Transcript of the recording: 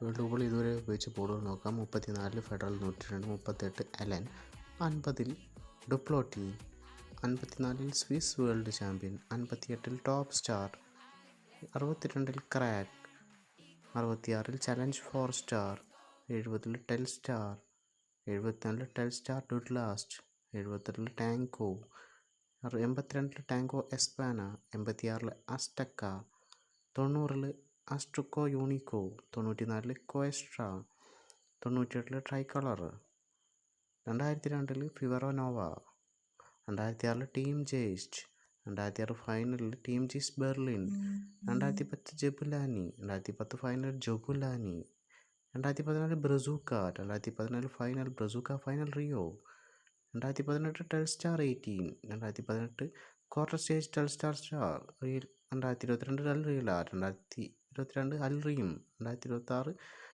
World കപ്പിൽ ഇതുവരെ ഉപയോഗിച്ച ബോളുകൾ നോക്കാം. 34 Federal, 102 38 Allen, 50 Duplo T, 54 Swiss World Champion, 58 Top Star, 62 Crack, 66 Challenge 4 Star, 70 Telstar, 74 Telstar Durlast, 72 Tango, 82 Tango Espana, 86 Azteca, 90 Etrusco Unico, 94 Questra, 98 Tricolore, 2002 Fevernova, 2006 Teamgeist, 2006 ഫൈനലിൽ Teamgeist Berlin, 2010 Jabulani, 2010 final Jabulani, 2014 Brazuca, 2014 final Brazuca final Rio, 2018 tell star 18, 2018 quarter stage Telstar star, 2022 Al Rihla, 2022 Al Hilm, 2026